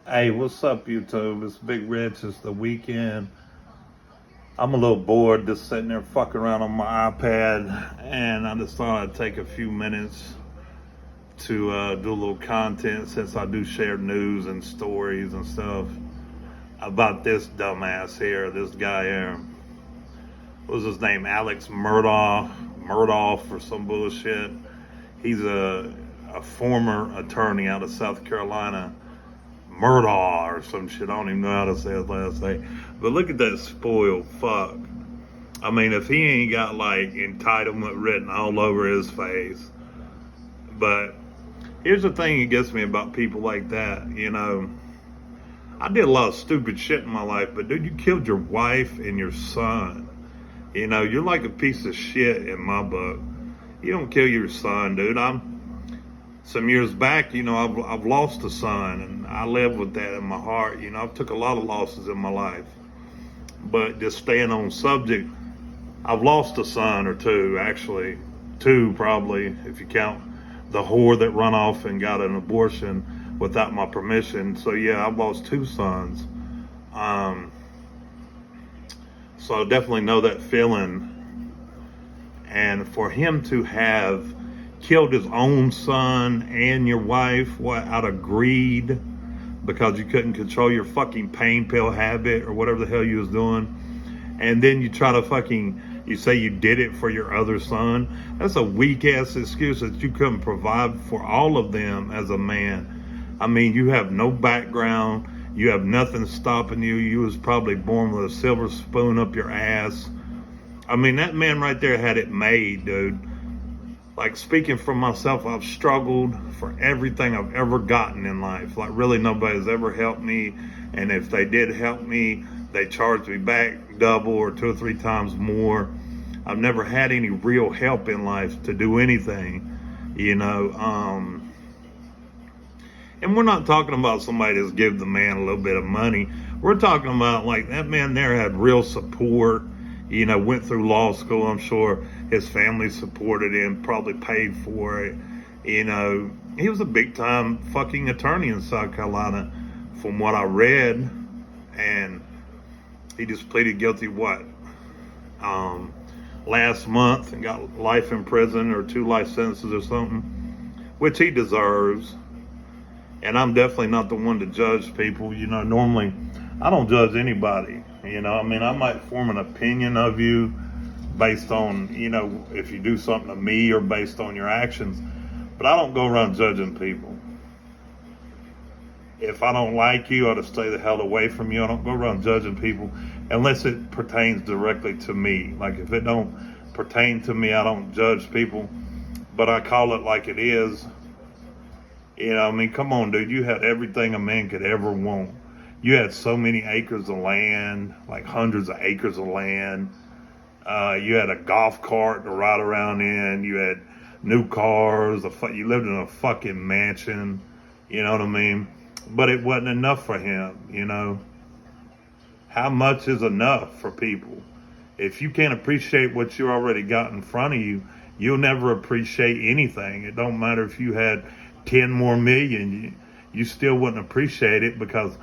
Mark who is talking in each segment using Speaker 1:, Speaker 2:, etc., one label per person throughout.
Speaker 1: Hey, what's up, YouTube? It's Big Rich. It's the weekend. I'm a little bored just sitting there fucking around on my iPad, and I just thought I'd take a few minutes to do a little content since I do share news and stories and stuff about this dumbass here, this guy here. What was his name? Alex Murdaugh for some bullshit. He's a former attorney out of South Carolina. Murdaugh or some shit. I don't even know how to say his last name. But look at that spoiled fuck. I mean, if he ain't got like entitlement written all over his face. But here's the thing that gets me about people like that, you know. I did a lot of stupid shit in my life, but dude, you killed your wife and your son. You know, you're like a piece of shit in my book. You don't kill your son, dude. Some years back, you know, I've lost a son, and I live with that in my heart. You know, I've took a lot of losses in my life, but just staying on subject, I've lost a son or two, actually, two probably, if you count the whore that run off and got an abortion without my permission. So yeah, I've lost two sons. So I definitely know that feeling, and for him to have killed his own son and your wife, what, out of greed, because you couldn't control your fucking pain pill habit or whatever the hell you was doing, and then you try to you say you did it for your other son. That's a weak ass excuse that you couldn't provide for all of them as a man. I mean, you have no background, you have nothing stopping you. You was probably born with a silver spoon up your ass. I mean, that man right there had it made, dude. Like, speaking for myself, I've struggled for everything I've ever gotten in life. Like, really, nobody's ever helped me. And if they did help me, they charged me back double or 2 or 3 times more. I've never had any real help in life to do anything, you know. And we're not talking about somebody that's give the man a little bit of money. We're talking about, like, that man there had real support. You know, went through law school. I'm sure his family supported him, probably paid for it. You know, he was a big time fucking attorney in South Carolina from what I read. And he just pleaded guilty, last month, and got life in prison or 2 life sentences or something, which he deserves. And I'm definitely not the one to judge people. You know, normally I don't judge anybody. You know, I mean, I might form an opinion of you based on, you know, if you do something to me or based on your actions, but I don't go around judging people. If I don't like you, I ought to stay the hell away from you. I don't go around judging people unless it pertains directly to me. Like, if it don't pertain to me, I don't judge people, but I call it like it is. You know, I mean, come on, dude, you had everything a man could ever want. You had so many acres of land, like hundreds of acres of land. You had a golf cart to ride around in. You had new cars. You lived in a fucking mansion. You know what I mean? But it wasn't enough for him, you know? How much is enough for people? If you can't appreciate what you already got in front of you, you'll never appreciate anything. It don't matter if you had 10 more million, you still wouldn't appreciate it, because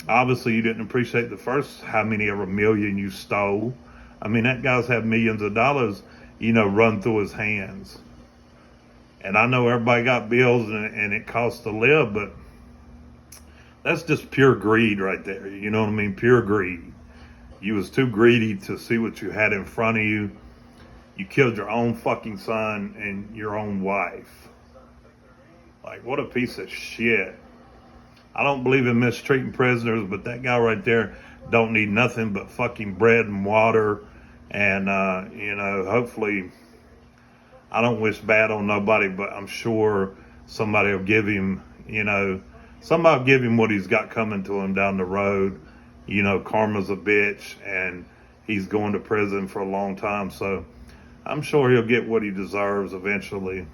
Speaker 1: obviously you didn't appreciate the first how many ever million you stole. I mean, that guy's had millions of dollars, you know, run through his hands. And I know everybody got bills and it costs to live, but that's just pure greed right there. You know what I mean? Pure greed. You was too greedy to see what you had in front of you. You killed your own fucking son and your own wife. Like, what a piece of shit. I don't believe in mistreating prisoners, but that guy right there don't need nothing but fucking bread and water. And, you know, hopefully, I don't wish bad on nobody, but I'm sure somebody will give him, you know, somebody will give him what he's got coming to him down the road. You know, karma's a bitch, and he's going to prison for a long time. So I'm sure he'll get what he deserves eventually.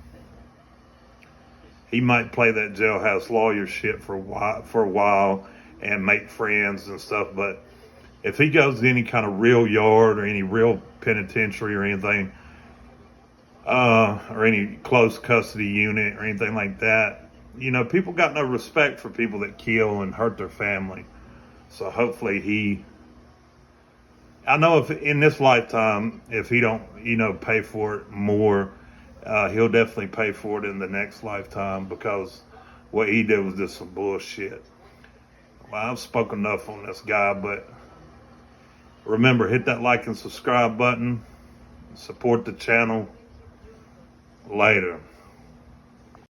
Speaker 1: He might play that jailhouse lawyer shit for a while and make friends and stuff, but if he goes to any kind of real yard or any real penitentiary or anything, or any close custody unit or anything like that, people got no respect for people that kill and hurt their family. So hopefully I know if in this lifetime, if he don't, pay for it more, he'll definitely pay for it in the next lifetime, because what he did was just some bullshit. Well, I've spoken enough on this guy, but remember, hit that like and subscribe button. Support the channel. Later.